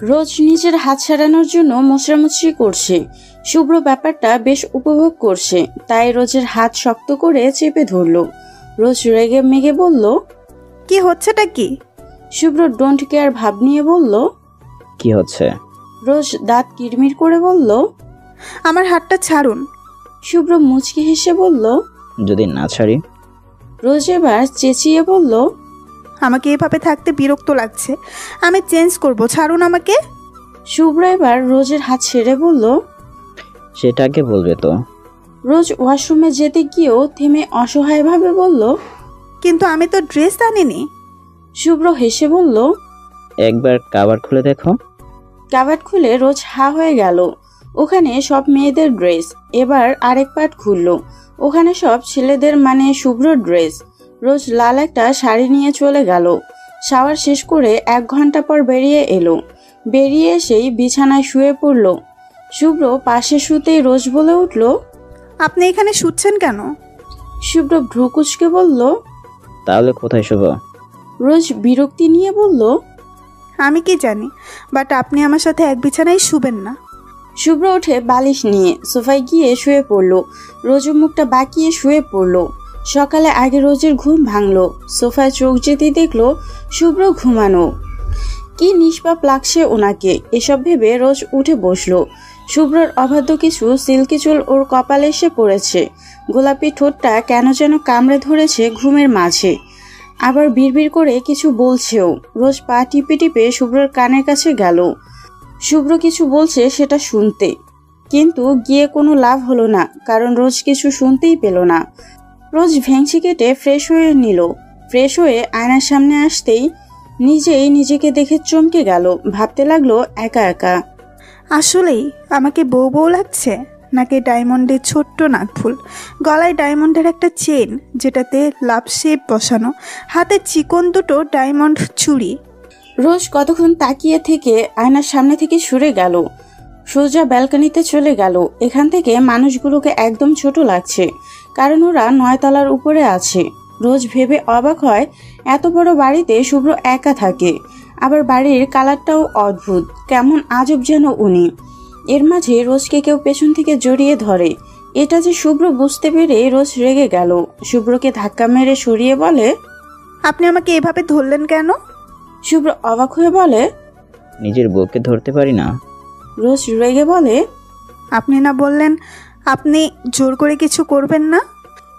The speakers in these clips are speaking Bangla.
রোজ নিজের হাত ছাড়ানোর জন্য মোছড়ামুছড়ি করছে। শুভ্র ব্যাপারটা বেশ উপভোগ করছে, তাই রোজের হাত শক্ত করে চেপে ধরল। রোজ রেগে মেগে বলল, কি হচ্ছেটা কি? শুভ্র ডোন্ট কেয়ার ভাব নিয়ে বলল, কি হচ্ছে? রোজ দাঁত কিরমির করে বলল, আমার হাতটা ছাড়ুন। শুভ্র মুচকি হেসে বলল, যদি না ছাড়ি? রোজ এবার চেঁচিয়ে বলল, আমাকে এভাবে থাকতে বিরক্ত লাগছে, আমি চেঞ্জ করব, ছাড়ুন আমাকে। শুভ্র এবার রোজের হাত ছেড়ে বলল, সেটাকে বলবে তো। রোজ ওয়াশরুমে যেতে গিয়েও থেমে অসহায়ভাবে বলল, কিন্তু আমি তো ড্রেস আনিনি। শুভ্র হেসে বলল, একবার কাভার খুলে দেখো। কাভার্ড খুলে রোজ হা হয়ে গেল। ওখানে সব মেয়েদের ড্রেস। এবার আরেক পাট খুলল, ওখানে সব ছেলেদের মানে শুভ্র ড্রেস। রোজ লাল একটা শাড়ি নিয়ে চলে গেল। শাওয়ার শেষ করে 1 ঘন্টা পর বেরিয়ে এলো। বেরিয়ে এসেই বিছানায় শুয়ে পড়ল। শুভ্র পাশে শুতেই রোজ বলে উঠল, আপনি এখানে শুচ্ছেন কেন? শুভ্র ভ্রু কুঁচকে বলল, তাহলে কোথায় শুভ? রোজ বিরক্তি নিয়ে বলল, আমি কি জানি, বাট আপনি আমার সাথে এক বিছানায় শুবেন না। শুভ্র উঠে বালিশ নিয়ে সোফায় গিয়ে শুয়ে পড়ল। রোজ মুখটা বাঁকিয়ে শুয়ে পড়ল। সকালে আগে রোজের ঘুম ভাঙল। সোফায় চোখ যেতেই দেখলো শুভ্র ঘুমানো। কি নিষ্পাপ লাগছে ওনাকে, এসব ভেবে রোজ উঠে বসলো। শুভ্রর অবাধ্য কিছু সিল্কি চুল ওর কপালে এসে পড়েছে। গোলাপি ঠোঁটটা কেন যেন কামড়ে ধরেছে ঘুমের মাঝে। আবার বিড়বিড় করে কিছু বলছেও। রোজ পা টিপে টিপে শুভ্রর কানের কাছে গেল। শুভ্র কিছু বলছে সেটা শুনতে, কিন্তু গিয়ে কোনো লাভ হলো না, কারণ রোজ কিছু শুনতেই পেল না। রোজ ভেংচি কেটে ফ্রেশ হয়ে নিল। ফ্রেশ হয়ে আয়নার সামনে আসতেই নিজেই নিজেকে দেখে চমকে গেল। ভাবতে লাগলো একা একা, আসলেই আমাকে বউ বউ লাগছে, নাকি ডায়মন্ডের ছোট্ট নাকফুল, গলায় ডায়মন্ডের একটা চেন যেটাতে লাভ শেপ বসানো, হাতে চিকন দুটো ডায়মন্ড চুড়ি। রোজ কতক্ষণ তাকিয়ে থেকে আয়নার সামনে থেকে সরে গেল। সোজা ব্যালকনিতে চলে গেল। এখান থেকে মানুষগুলোকে একদম ছোট লাগছে, কারণ ওরা 9 তলার উপরে আছে। রোজ ভেবে অবাক হয়, এত বড় বাড়িতে শুভ্র একা থাকে। আবার বাড়ির কালারটাও অদ্ভুত, কেমন আজব যেন উনি। এর মাঝে রোজকে কেউ পেছন থেকে জড়িয়ে ধরে। এটা যে শুভ্র বুঝতে পেরে রোজ রেগে গেল। শুভ্রকে ধাক্কা মেরে সরিয়ে বলে, আপনি আমাকে এভাবে ধরলেন কেন? শুভ্র অবাক হয়ে বলে, নিজের বউকে ধরতে পারি না। রোজ রেগে বলে, আপনি না বললেন আপনি জোর করে কিছু করবেন না?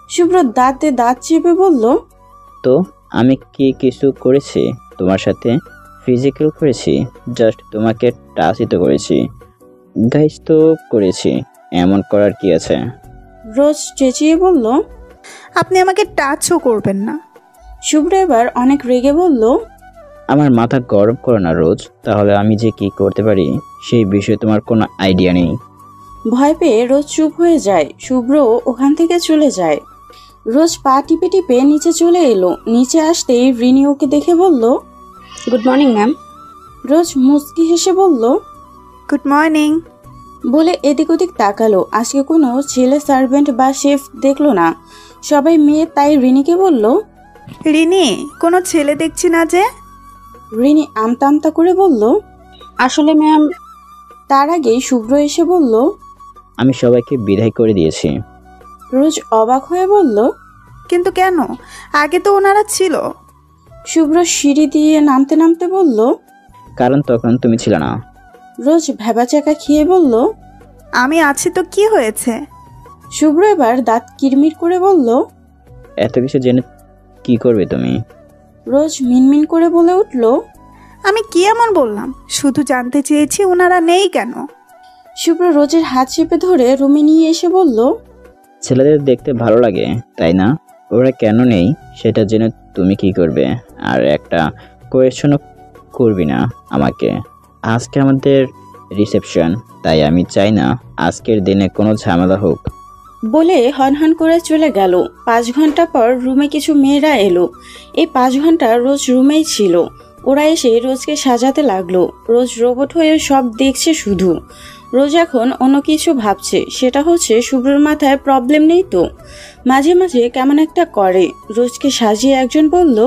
শুভ্র দাঁতে দাঁত চেপে বলল, তো আমি কি কিছু করেছি তোমার সাথে? ফিজিক্যাল করেছি? জাস্ট তোমাকে টাচই তো করেছি। গাইস তো করেছি, এমন করার কি আছে? রোজ চেঁচিয়ে বলল, আপনি আমাকে টাচও করবেন না। শুভ্র এবার অনেক রেগে বলল, আমার মাথা গরম করো না রোজ, তাহলে আমি যে কি করতে পারি সেই বিষয়ে তোমার কোনো আইডিয়া নেই। ভয় পেয়ে রোজ চুপ হয়ে যায়। শুভ্র ওখান থেকে চলে যায়। রোজ পা টিপে টিপে নিচে চলে এলো। নিচে আসতেই রিনি ওকে দেখে বলল, গুড মর্নিং ম্যাম। রোজ মুচকি হেসে বলল, গুড মর্নিং বলে এদিক ওদিক তাকালো। আজকে কোনো ছেলে সার্ভেন্ট বা শেফ দেখলো না, সবাই মেয়ে। তাই রিনিকে বলল, রিনি, কোনো ছেলে দেখছি না যে। রিনি আমতা আমতা করে বলল, আসলে ম্যাম। তার আগেই শুভ্র এসে বলল, আমি সবাইকে বিদায় করে দিয়েছি। রোজ অবাক হয়ে বলল, কিন্তু কেন? আগে তো ওনারা ছিল। শুভ্র সিঁড়ি দিয়ে নামতে নামতে বলল, কারণ তখন তুমি ছিল না। রোজ ভেবাচাকা খেয়ে বলল, আমি আছি তো কি হয়েছে? শুভ্র এবার দাঁত কিরমির করে বলল, এত কিছু জেনে কি করবে তুমি? রোজ মিনমিন করে বলে উঠল, আমি কি এমন বললাম? শুধু জানতে চেয়েছি ওনারা নেই কেন। শুভ্র রোজের হাত চেপে ধরে রুমে নিয়ে এসে বলল, ছেলেদের দেখতে ভালো লাগে তাই না? ওরা কেন নেই সেটা জেনে তুমি কি করবে? আর একটা কোয়েশ্চনও করবি না আমাকে। আজকে আমাদের রিসেপশন, তাই আমি চাই না আজকের দিনে কোনো ঝামেলা হোক। বলে হনহন করে চলে গেল। 5 ঘন্টা পর রুমে কিছু মেয়েরা এলো। এই 5 ঘন্টা রোজ রুমেই ছিল। ওরা এসে রোজকে সাজাতে লাগলো। রোজ রোবট হয়ে সব দেখছে শুধু। রোজ এখন অন্য কিছু ভাবছে, সেটা হচ্ছে শুভ্রর মাথায় প্রবলেম নেই তো। মাঝে মাঝে কেমন একটা করে। রোজকে সাজিয়ে একজন বলল,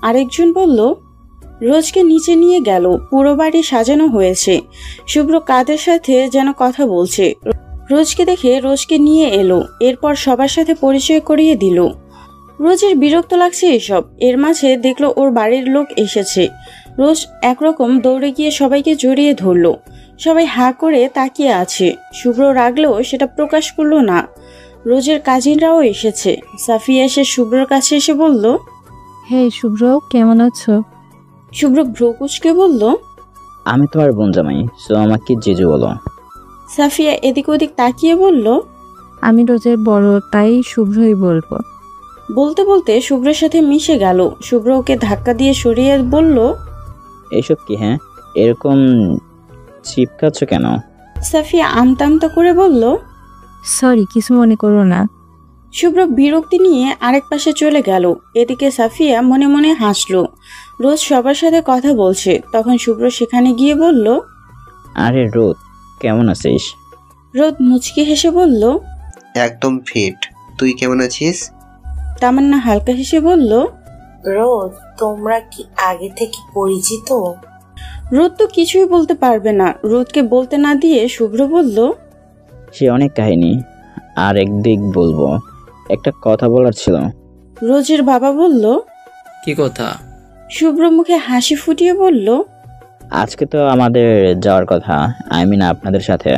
আরেকজন বলল, রোজকে নিচে নিয়ে গেল। পুরো বাড়ি সাজানো হয়েছে। শুভ্র কাদের সাথে যেন কথা বলছে। রোজকে দেখে রোজকে নিয়ে এলো। এরপর সবার সাথে পরিচয় করিয়ে দিল। রোজের বিরক্ত লাগছে এসব। এর মাঝে দেখলো ওর বাড়ির লোক এসেছে। রোজ একরকম দৌড়ে গিয়ে সবাইকে জড়িয়ে ধরলো। সবাই হাঁ করে তাকিয়ে আছে। শুভ্র রাগলেও সেটা প্রকাশ করলো না। রোজের কাজিনরাও এসেছে। সাফিয়া এসে শুভ্রর কাছে এসে বলল, হে শুভ্র, কেমন আছো? শুভ্র ভ্রুকুচকে বলল, আমি তোমার বোন জামাই, সো আমাকে জিজু বলো। সাফিয়া এদিক ওদিক তাকিয়ে বলল, আমি রোজের বড়, তাই শুভ্রই বলবো। বলতে বলতে শুভ্রের সাথে মিশে গেল। শুভ্র ওকে ধাক্কা দিয়ে সরিয়ে বলল, এইসব কি? হ্যাঁ, এরকম চিপকাচ্ছ কেন? সাফিয়া আমতা আমতা করে বলল। সরি, কিছু মনে করো না। শুভ্র বিরক্তি নিয়ে আরেক পাশে চলে গেল। এদিকে সাফিয়া মনে মনে হাসলো। রোজ সবার সাথে কথা বলছে। তখন শুভ্র সেখানে গিয়ে বলল, আরে রোদ, কেমন আছিস? রোদ মুচকি হেসে বলল, একদম ফিট। তুই কেমন আছিস? তামান্না হালকা হেসে বলল, রোদ, তোমরা কি আগে থেকে পরিচিত? রোদ তো কিছুই বলতে পারবে না। রোদকে বলতে না দিয়ে শুভ্র বলল, সে অনেক কাহিনী, আর একদিক বলবো, একটা কথা বলার ছিল। রোজের বাবা বলল, কি কথা? শুভ্র মুখে হাসি ফুটিয়ে বলল, আজকে তো আমাদের যাওয়ার কথা, আই মিন আপনাদের সাথে,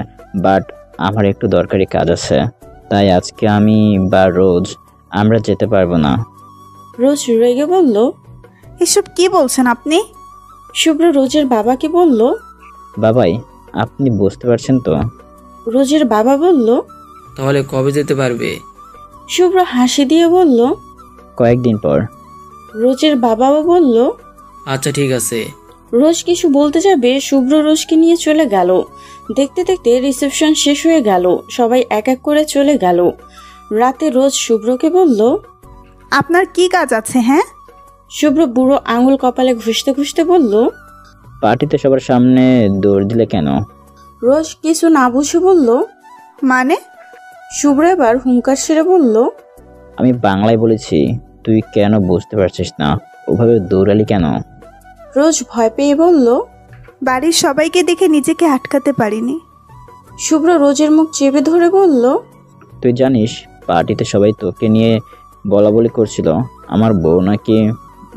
বাট আমার একটু দরকারি কাজ আছে, তাই আজকে আমি বা রোজ আমরা যেতে পারবো না। রোজ রেগে বলল, এসব কি বলছেন আপনি? শুভ্র রোজের বাবাকে বলল, বাবাই, আপনি বুঝতে পারছেন তো? রোজের বাবা বলল। তাহলে কবে যেতে পারবে? শুভ্র হাসি দিয়ে বলল, কয়েকদিন পর। রোজের বাবাও বলল। আচ্ছা ঠিক আছে। রোজ কিছু বলতে যাবে, শুভ্র রোজকে নিয়ে চলে গেল। দেখতে দেখতে রিসেপশন শেষ হয়ে গেল। সবাই এক এক করে চলে গেল। রাতে রোজ শুভ্রকে বলল, আপনার কি কাজ আছে? হ্যাঁ, শুভ্র বুড়ো আঙুল কপালে ঘুষতে ঘুষতে বলল। পার্টিতে সবার সামনে দৌড় দিলে কেন? রোজ কিছু না বুঝে বলল। মানে? শুভ্র এবার হুঙ্কার সেরে বলল, আমি বাংলায় বলেছি, তুই কেন বুঝতে পারছিস না? ওভাবে দৌড়ালি কেন? রোজ ভয় পেয়ে বলল। বাড়ির সবাইকে দেখে নিজেকে আটকাতে পারিনি। শুভ্র রোজের মুখ চেপে ধরে বলল, তুই জানিস পার্টিতে সবাই তোকে নিয়ে বলা বলি করছিল, আমার বউ নাকি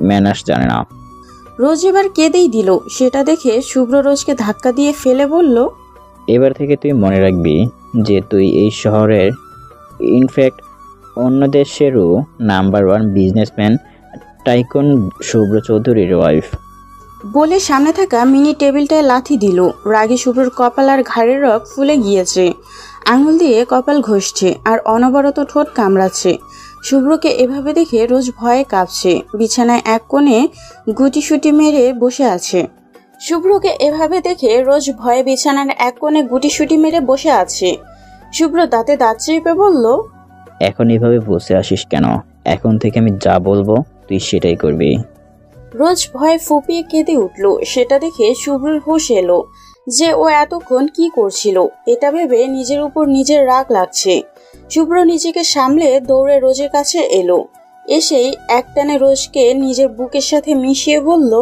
ম্যানার্স জানে না। রোজ এবার কেঁদেই দিল। সেটা দেখে শুভ্র রোজকে ধাক্কা দিয়ে ফেলে বলল, এবার থেকে তুই মনে রাখবি যে তুই এই শহরের, ইনফ্যাক্ট অন্য দেশেরও নাম্বার 1 বিজনেসম্যান টাইকুন শুভ্র চৌধুরীর ওয়াইফ। বলে সামনে থাকা মিনি টেবিলটায় লাথি দিল। রাগে শুভ্রর কপাল আর ঘাড়ের রগ ফুলে গিয়েছে। আঙুল দিয়ে কপাল ঘষছে আর অনবরত ঠোঁট কামড়াচ্ছে। শুভ্রকে এভাবে দেখে রোজ ভয়ে কাঁপছে। বিছানায় এক কোণে গুটিসুটি মেরে বসে আছে। শুভ্রকে এভাবে দেখে রোজ ভয়ে বিছানার এক কোণে গুটিসুটি মেরে বসে আছে। শুভ্র দাঁতে দাঁত চেপে বলল, এখন এভাবে বসে আসিস কেন? এখন থেকে আমি যা বলবো তুই সেটাই করবি। রোজ ভয়ে ফুপিয়ে কেঁদে উঠল। সেটা দেখে শুভ্রর হুঁশ এলো যে ও এতক্ষণ কি করছিল। এটা ভেবে নিজের উপর নিজের রাগ লাগছে। শুভ্র নিজেকে সামলে দৌড়ে রোজের কাছে এলো। এসেই একটানে রোজকে নিজের বুকের সাথে মিশিয়ে বলল,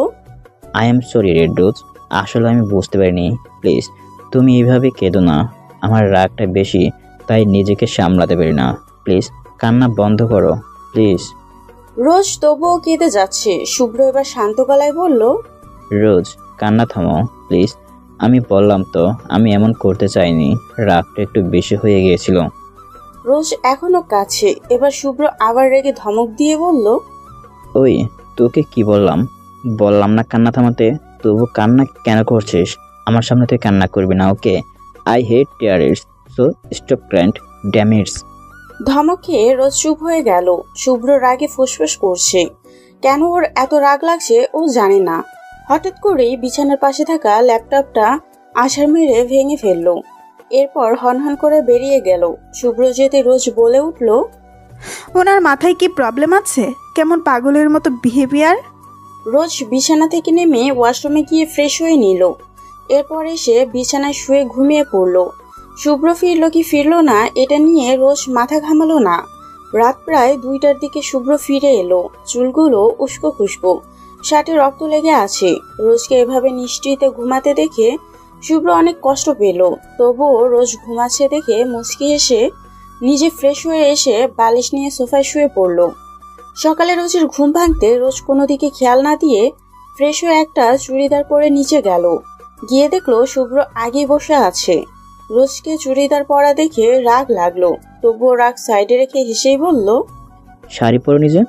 I am sorry red rose, আসলে আমি বুঝতে পারিনি, প্লিজ তুমি এইভাবে কেঁদো না। আমার রাগটা বেশি, তাই নিজেকে সামলাতে পারি না। প্লিজ কান্না বন্ধ করো, প্লিজ। রোজ তবুও কেঁদে যাচ্ছে। শুভ্র এবার শান্ত গলায় বলল, রোজ কান্না থামাও প্লিজ। আমি বললাম তো আমি এমন করতে চাইনি, রাগটা একটু বেশি হয়ে গিয়েছিল। রোজ এখনো কাছে। এবার শুভ্র আবার রেগে ধমক দিয়ে বলল, ওই তোকে কি বললাম? বললাম না কান্না থামাতে, তবু কান্না কেন করছিস? আমার সামনে তুই কান্না করবি না, okay? I hate tears, so stop crying, damn it's. ধমক খেয়ে রোজ চুপ হয়ে গেল। শুভ্র রাগে ফুসফুস করছে। কেন ওর এত রাগ লাগছে ও জানে না। হঠাৎ করেই বিছানার পাশে থাকা ল্যাপটপটা আছাড় মেরে ভেঙে ফেলল। এরপর হনহন করে বেরিয়ে গেল। শুভ্র যেতে রোজ বলে উঠল, ওনার মাথায় কি প্রবলেম আছে? কেমন পাগলের মতো বিহেভিয়ার। রোজ বিছানা থেকে নেমে ওয়াশরুমে গিয়ে ফ্রেশ হয়ে নিল। এরপর এসে বিছানায় শুয়ে ঘুমিয়ে পড়ল। শুভ্র ফিরল কি ফিরল না এটা নিয়ে রোজ মাথা ঘামালো না। রাত প্রায় 2টার দিকে শুভ্র ফিরে এলো। চুলগুলো উস্কো খুস্কো, শার্টে রক্ত লেগে আছে। রোজকে এভাবে নিশ্চিন্তে ঘুমাতে দেখে শুভ্র অনেক কষ্ট পেল। তবুও রোজ ঘুমাচ্ছে দেখে মুচকি এসে নিজে ফ্রেশ হয়ে এসে বালিশ নিয়ে সোফায় শুয়ে পড়ল। সকালে রোজের ঘুম ভাঙতে রোজ কোনো দিকে খেয়াল না দিয়ে ফ্রেশ হয়ে একটা চুড়িদার পরে নিচে গেল। গিয়ে দেখলো শুভ্র আগেই বসে আছে। রোজকে চুড়িদার পরা দেখে রাগ লাগলো, তবুও রাগ সাইডে রেখে হেসেই বলল, শাড়ি পরো নিজে।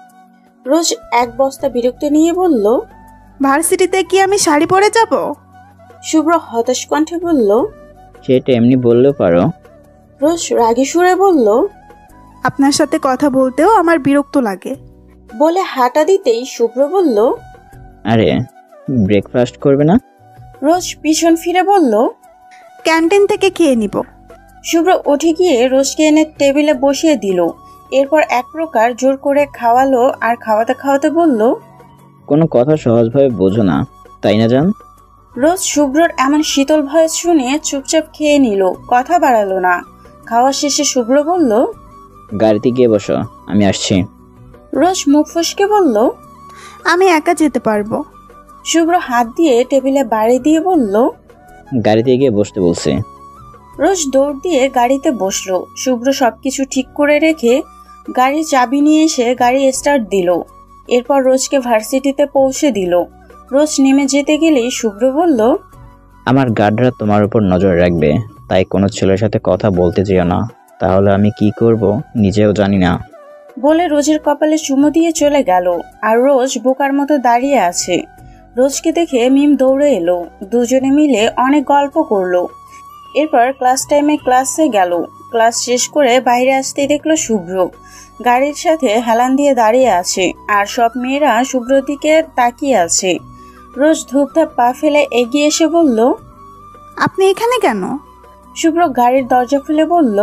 রোজ এক বস্তা বিরক্ত নিয়ে বলল, ভার্সিটিতে কি আমি শাড়ি পরে যাব? শুভ্র হতাশ কণ্ঠে বলল। সেটা এমনি বললেও পারো। রোজ রাগী সুরে বলল, আপনার সাথে কথা বলতেও আমার বিরক্ত লাগে। বলে হাঁটা দিতেই শুভ্র বলল, আরে ব্রেকফাস্ট করবে না? রোজ পিছন ফিরে বলল, ক্যান্টিন থেকে খেয়ে নিব। শুভ্র উঠে গিয়ে রোজকে এনে টেবিলে বসিয়ে দিল। এরপর এক প্রকার জোর করে খাওয়ালো আর খাওয়াতে খাওয়াতে বলল, কোনো কথা সহজভাবে বোঝো না, তাই না জান? রোজ শুভ্রর এমন শীতল ভয়েস শুনে চুপচাপ খেয়ে নিল, কথা বাড়ালো না। খাওয়া শেষে শুভ্র বলল, গাড়িতে গিয়ে বসো, আমি আসছি। রোজ মুখ ফসকে বলল, আমি একা যেতে পারবো। শুভ্র হাত দিয়ে টেবিলে বাড়ি দিয়ে বলল, গাড়িতে গিয়ে বসতে বলছি। রোজ দৌড় দিয়ে গাড়িতে বসলো। শুভ্র সবকিছু ঠিক করে রেখে গাড়ির চাবি নিয়ে এসে গাড়ি স্টার্ট দিল। এরপর রোজকে ভার্সিটিতে পৌঁছে দিল। রোজ নেমে যেতে গেলেই শুভ্র বলল, আমার গার্ডরা তোমার উপর নজর রাখবে, তাই কোনো ছেলের সাথে কথা বলতে যেও না, তাহলে আমি কি করব নিজেও জানি না। বলে রোজের কপালে চুমু দিয়ে চলে গেল। আর রোজ বোকার মতো দাঁড়িয়ে আছে। রোজকে দেখে মিম দৌড়ে এলো। দুজনে মিলে অনেক গল্প করলো। এরপর ক্লাস টাইমে ক্লাসে গেল। ক্লাস শেষ করে বাইরে আসতেই দেখলো শুভ্র গাড়ির সাথে হেলান দিয়ে দাঁড়িয়ে আছে, আর সব মেয়েরা শুভ্রর দিকে তাকিয়ে আছে। রোজ ধূপধাপ পা ফেলে এগিয়ে এসে বলল, আপনি এখানে কেন? শুভ্র গাড়ির দরজা খুলে বলল,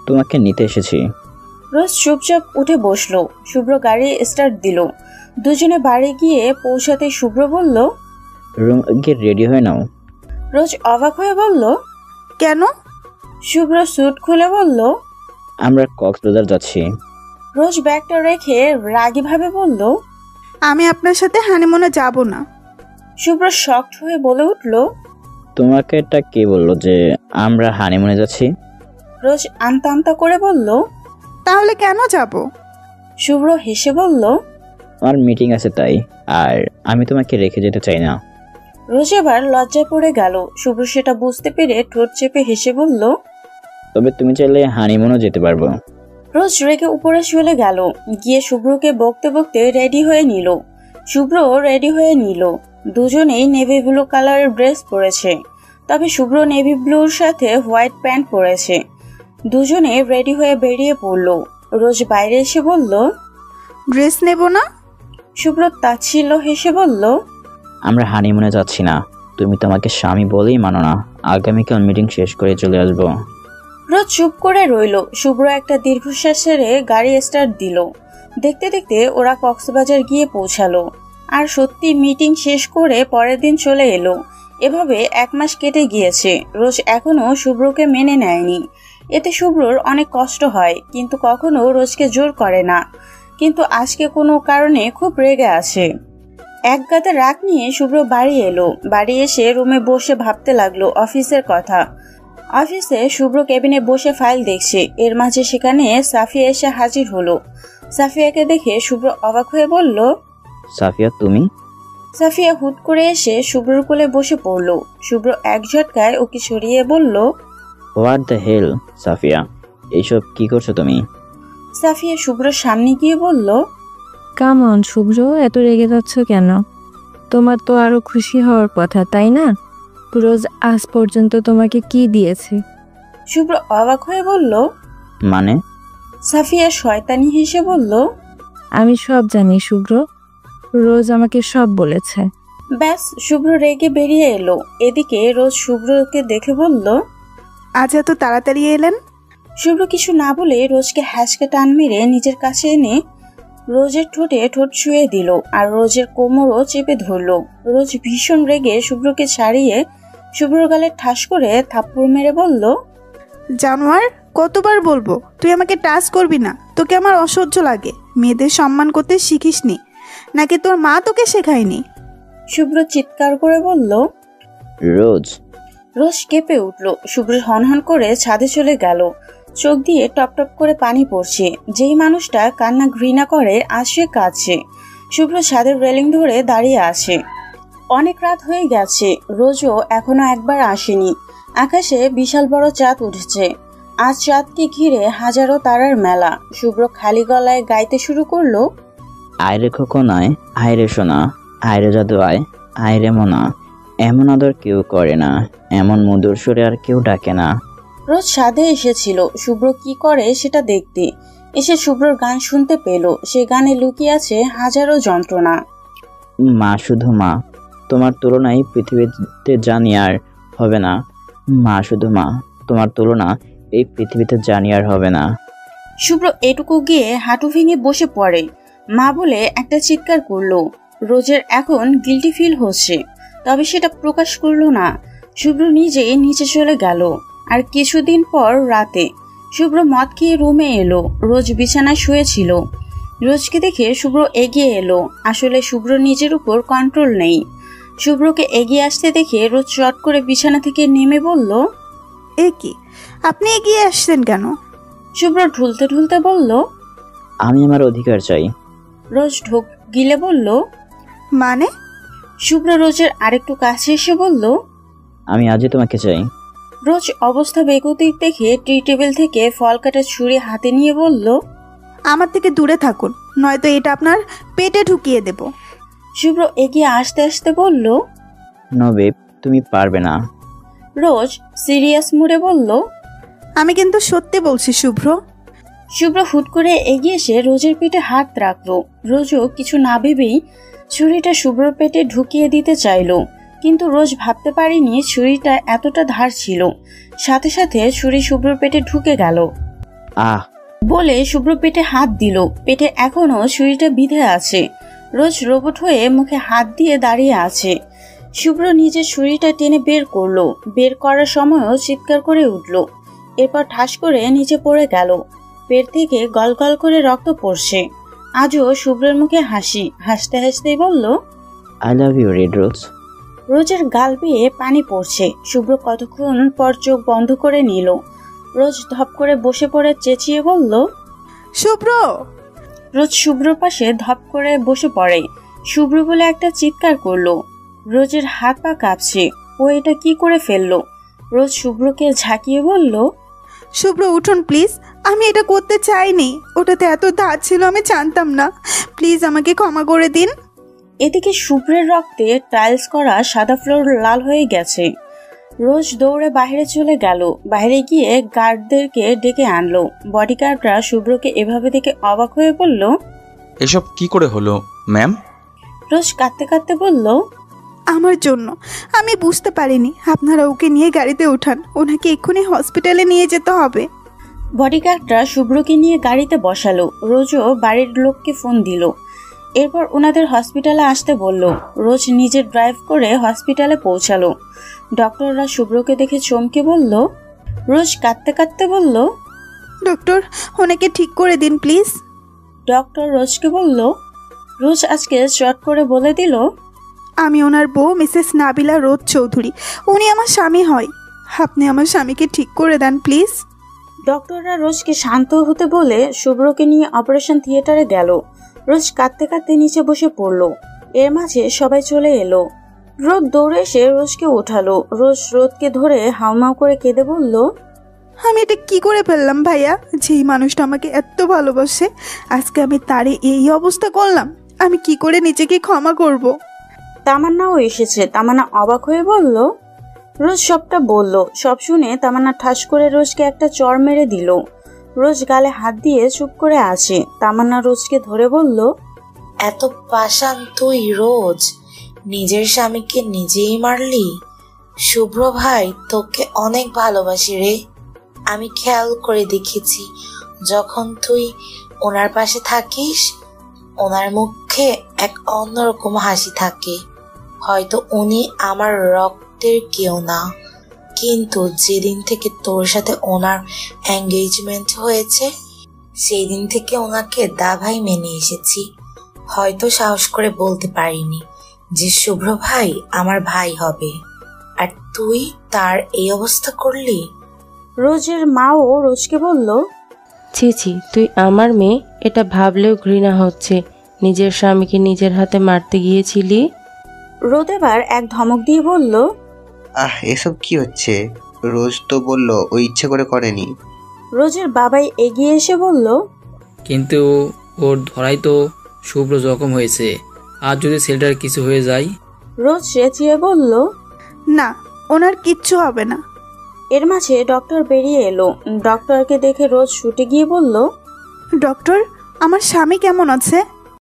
তোমাকে নিতে এসেছি। রোজ চুপচাপ উঠে বসলো। শুভ্র গাড়ি স্টার্ট দিল। দুজনে বাড়ি গিয়ে পৌঁছাতে শুভ্র বলল, রুম গিয়ে রেডি হয়ে নাও। রোজ অবাক হয়ে বলল, কেন? শুভ্র স্যুট খুলে বলল, আমরা কক্সবাজার যাচ্ছি। রোজ ব্যাগটা রেখে রাগীভাবে বলল, আমি আপনার সাথে হানিমুনে যাব না। শুভ্র শকড হয়ে বলে উঠল, তোমাকে এটা কে বললো যে আমরা হানিমুনে যাচ্ছি? রোজ আমতা আমতা করে বলল। তাহলে কেন যাব? শুভ্র হেসে বলল, আমার মিটিং আছে তাই, আর আমি তোমাকে রেখে যেতে চাই না। রোজ এবার লজ্জায় পড়ে গেল। শুভ্র সেটা বুঝতে পেরে ঠোঁট চেপে হেসে বলল, তবে তুমি চাইলে হানিমুনও যেতে পারবো। রোজ রেগে উপরে চলে গেল। গিয়ে শুভ্রকে বকতে বকতে রেডি হয়ে নিল। শুভ্র রেডি হয়ে নিল। দুজনেই নেভি ব্লু কালারের ড্রেস পরেছে, তবে শুভ্র নেভি ব্লুর সাথে হোয়াইট প্যান্ট পরেছে। দুজনে রেডি হয়ে বেরিয়ে পড়ল। রোজ বাইরে এসে বলল, ড্রেস নেব না? শুভ্র তাচ্ছিল্য হেসে বলল, আমরা হানিমুনে যাচ্ছি না, তুমি তোমাকে স্বামী বলেই মানো না। আগামীকাল মিটিং শেষ করে চলে আসবো। রোজ চুপ করে রইল। শুভ্র একটা দীর্ঘশ্বাস ছেড়ে গাড়ি স্টার্ট দিল। দেখতে দেখতে ওরা কক্সবাজার গিয়ে পৌঁছালো। আর সত্যি মিটিং শেষ করে পরের দিন চলে এলো। এভাবে 1 মাস কেটে গিয়েছে। রোজ এখনো শুভ্রকে মেনে নেয়নি। এতে শুভ্রর অনেক কষ্ট হয়, কিন্তু কখনো রোজকে জোর করে না। কিন্তু আজকে কোনো কারণে খুব রেগে আছে। এক গাদা রাগ নিয়ে শুভ্র বাড়ি এলো। বাড়ি এসে রুমে বসে ভাবতে লাগলো অফিসের কথা। অফিসে শুভ্র কেবিনে বসে ফাইল দেখছে। এর মাঝে সেখানে সাফিয়া এসে হাজির হলো। সাফিয়াকে দেখে শুভ্র অবাক হয়ে বলল, সাফিয়া তুমি? সাফিয়া হুট করে এসে শুভ্রর কোলে বসে পড়ল। শুভ্র এক ঝটকায় ওকে সরিয়ে বলল, হোয়াট দ্য হেল সাফিয়া, এইসব কি করছো তুমি? সাফিয়া শুভ্রর সামনে গিয়ে বলল, কাম অন শুভ্র, এত রেগে যাচ্ছ কেন? তোমার তো আরো খুশি হওয়ার কথা, তাই না? রোজ আজ পর্যন্ত তোমাকে কি দিয়েছে? শুভ্র অবাক হয়ে বলল, মানে? সাফিয়া শয়তানি হেসে বলল, আমি সব জানি শুভ্র, রোজ আমাকে সব বলেছে। ব্যাস শুভ্র রেগে বেরিয়ে এলো। এদিকে রোজ শুভ্রকে দেখে বলল, আজ এত তাড়াতাড়ি এলেন? শুভ্র কিছু না বলে রোজকে হ্যাঁচকে টান মেরে নিজের কাছে এনে রোজের ঠোঁটে ঠোঁট ছুঁয়ে দিল আর রোজের কোমরও চেপে ধরল। রোজ ভীষণ রেগে শুভ্রকে ছাড়িয়ে শুভ্র গালে ঠাস করে থাপ্পড় মেরে বলল, জানোয়ার, কতবার বলবো তুই আমাকে টাচ করবি না? তোকে আমার অসহ্য লাগে। মেয়েদের সম্মান করতে শিখিসনি। নাকি তোর মা তোকে শেখায়নি? শুভ্র চিৎকার করে বলল। রোজ। রোজ কেঁপে উঠল। শুভ্র হনহন করে ছাদে চলে গেল। চোখ দিয়ে টপ টপ করে পানি পড়ছে। যেই মানুষটা কান্না ঘৃণা করে আজ সে কাঁদছে। শুভ্র ছাদের রেলিং ধরে দাঁড়িয়ে আছে। অনেক রাত হয়ে গেছে, রোজও এখনো একবার আসেনি। আকাশে বিশাল বড় চাঁদ উঠেছে। আজ চাঁদকে ঘিরে হাজারো তারার মেলা। শুভ্র খালি গলায় গাইতে শুরু করলো। আয়রে খোকন আয়, আয়রে সোনা, আয়রে জাদু আয়, আয়রে মোনা, এমন আদর কেউ করে না, এমন মধুর সুরে আর কেউ ডাকে না। রোজ ছাদে এসেছিল শুভ্র কি করে সেটা দেখতে। এসে শুভ্রর গান শুনতে পেল। সে গানে লুকিয়ে আছে হাজারো যন্ত্রণা। মা শুধু মা, তোমার তুলনায় পৃথিবীতে জানি আর হবে না। মা শুধু মা, তোমার তুলনা এই পৃথিবীতে জানি আর হবে না। শুভ্র এটুকু গিয়ে হাঁটু ভেঙে বসে পড়ে। মা বলে একটা চিৎকার করলো। রোজের এখন গিল্টি ফিল হচ্ছে, তবে সেটা প্রকাশ করলো না। শুভ্র নিজেই নিচে চলে গেল। আর কিছুদিন পর রাতে শুভ্র মদ খেয়ে রুমে এলো। রোজ বিছানায় শুয়েছিল। রোজকে দেখে শুভ্র এগিয়ে এলো। আসলে শুভ্র নিজের উপর কন্ট্রোল নেই। শুভ্রকে এগিয়ে আসতে দেখে রোজ চট করে বিছানা থেকে নেমে বলল। এ কি, আপনি এগিয়ে আসছেন কেন? শুভ্র ঢুলতে ঢুলতে বলল। আমি আমার অধিকার চাই। রোজ ঢোক গিলে বলল। মানে? শুভ্র রোজের আরেকটু কাছে এসে বলল। আমি আজই তোমাকে চাই। রোজ অবস্থা বেগতিক দেখে টি টেবিল থেকে ফল কাটার ছুরি হাতে নিয়ে বলল। আমার থেকে দূরে থাকুন, নয়তো এটা আপনার পেটে ঢুকিয়ে দেব। শুভ্র এগিয়ে আসতে আসতে বলল। নো বেব, তুমি পারবে না। রোজ সিরিয়াস মুডে বলল। আমি কিন্তু সত্যি বলছি শুভ্র। শুভ্র হুট করে এগিয়ে এসে রোজের পেটে হাত রাখলো। রোজও কিছু না ভেবেই ছুরিটা শুভ্রর পেটে ঢুকিয়ে দিতে চাইল, কিন্তু রোজ ভাবতে পারেনি ছুরিটা এতটা ধার ছিল। সাথে সাথে ছুরি শুভ্রর পেটে ঢুকে গেল। আহ বলে শুভ্র পেটে হাত দিল। পেটে এখনো ছুরিটা বিঁধে আছে। রোজ রোবট হয়ে মুখে হাত দিয়ে দাঁড়িয়ে আছে। শুভ্র নিজের ছুরিটা টেনে বের করলো। বের করার সময়ও চিৎকার করে উঠল। এরপর ঠাস করে নিচে পড়ে গেল। পেট থেকে গল গল করে রক্ত পড়ছে। আজও শুভ্রের মুখে হাসি। হাসতে হাসতেই বলল। I love you red rose. রোজের গাল বেয়ে পানি পড়ছে। শুভ্র কতক্ষণ পর চোখ বন্ধ করে নিল। রোজ ধপ করে বসে পড়ে চেঁচিয়ে বলল। শুভ্র! রোজ শুভ্রর পাশে ধপ করে বসে পড়ে। শুভ্র বলে একটা চিৎকার করলো। রোজের হাত পা কাঁপছে। ও এটা কি করে ফেললো? রোজ শুভ্রকে ঝাঁকিয়ে বলল। শুভ্র উঠুন প্লিজ, আমি এটা করতে চাইনি। ওটাতে এত দাঁত ছিল আমি জানতাম না। প্লিজ আমাকে ক্ষমা করে দিন। এদিকে শুভ্রের রক্তে টাইলস করা সাদা ফ্লোর লাল হয়ে গেছে। রোজ দৌড়ে বাইরে চলে গেল। বাইরে গিয়ে গার্ডদেরকে ডেকে আনলো। বডিগার্ডরা শুভ্রকে এভাবে দেখে অবাক হয়ে বলল। এসব কি করে হলো ম্যাম? রোজ কাঁদতে কাঁদতে বলল। আমার জন্য, আমি বুঝতে পারিনি। আপনারা ওকে নিয়ে গাড়িতে উঠান, ওনাকে এক্ষুনি হসপিটালে নিয়ে যেতে হবে। বডিগার্ডরা শুভ্রকে নিয়ে গাড়িতে বসালো। রোজও বাড়ির লোককে ফোন দিল। এরপর ওনাদের হসপিটালে আসতে বলল। রোজ নিজে ড্রাইভ করে হসপিটালে পৌঁছালো। ডক্টররা শুভ্রকে দেখে চমকে বলল। রোজ কাঁদতে কাঁদতে বলল। ডক্টর, ওনাকে ঠিক করে দিন প্লিজ। ডক্টর রোজকে বলল। রোজ আজকে চট করে বলে দিল। আমি ওনার বউ মিসেস নাবিলা রোজ চৌধুরী, উনি আমার স্বামী হয়। আপনি আমার স্বামীকে ঠিক করে দেন প্লিজ। ডক্টররা রোজকে শান্ত হতে বলে শুভ্রকে নিয়ে অপারেশন থিয়েটারে গেল। রোজ কাঁদতে কাঁদতে নিচে বসে পড়ল। এর মাঝে সবাই চলে এলো। রোদ দৌড়ে এসে রোজকে ওঠালো। রোজ রোদকে ধরে হাউমাউ করে কেঁদে বলল। আমি এটা কি করে ফেললাম ভাইয়া? যেই মানুষটা আমাকে এত ভালোবাসে, আজকে আমি তারে এই অবস্থা করলাম। আমি কি করে নিজেকে ক্ষমা করব? তামান্নাও এসেছে। তামান্না অবাক হয়ে বলল। রোজ সবটা বলল। সব শুনে তামান্না ঠাস করে রোজকে একটা চড় মেরে দিল। রোজ গালে হাত দিয়ে চুপ করে আছে। তামান্না রোজকে ধরে বলল। এত পাষাণ তুই রোজ, নিজের স্বামীকে নিজেই মারলি। শুভ্র ভাই তোকে অনেক ভালোবাসি রে। আমি খেয়াল করে দেখেছি, যখন তুই ওনার পাশে থাকিস ওনার মুখে এক অন্যরকম হাসি থাকে। হয়তো উনি আমার রক্তের কেউ না, কিন্তু যেদিন থেকে তোর সাথে ওনার এঙ্গেজমেন্ট হয়েছে সেই দিন থেকে ওনাকে দাভাই মেনে এসেছি। হয়তো সাহস করে বলতে পারিনি যে শুভ্র ভাই আমার ভাই হবে, আর তুই তার এই অবস্থা করলি। রোজের মাও রোজকে বলল, ছি ছি, তুই আমার মেয়ে, এটা ভাবলেও ঘৃণা হচ্ছে। নিজের স্বামীকে নিজের হাতে মারতে গিয়েছিলি। রোদ এবার এক ধমক দিয়ে বলল, এসব কি হচ্ছে? রোজ তো বলল ও ইচ্ছে করে করেনি। রোজের বাবাই এগিয়ে এসে বলল, কিন্তু ওর ধরাই তো শুভ্র জখম হয়েছে, আর যদি ছেলেটার কিছু হয়ে যায়। রোজ চেঁচিয়ে বলল, না, ওনার কিচ্ছু হবে না। এর মাঝে ডক্টর বেরিয়ে এলো। ডক্টরকে দেখে রোজ ছুটে গিয়ে বলল, ডক্টর, আমার স্বামী কেমন আছে?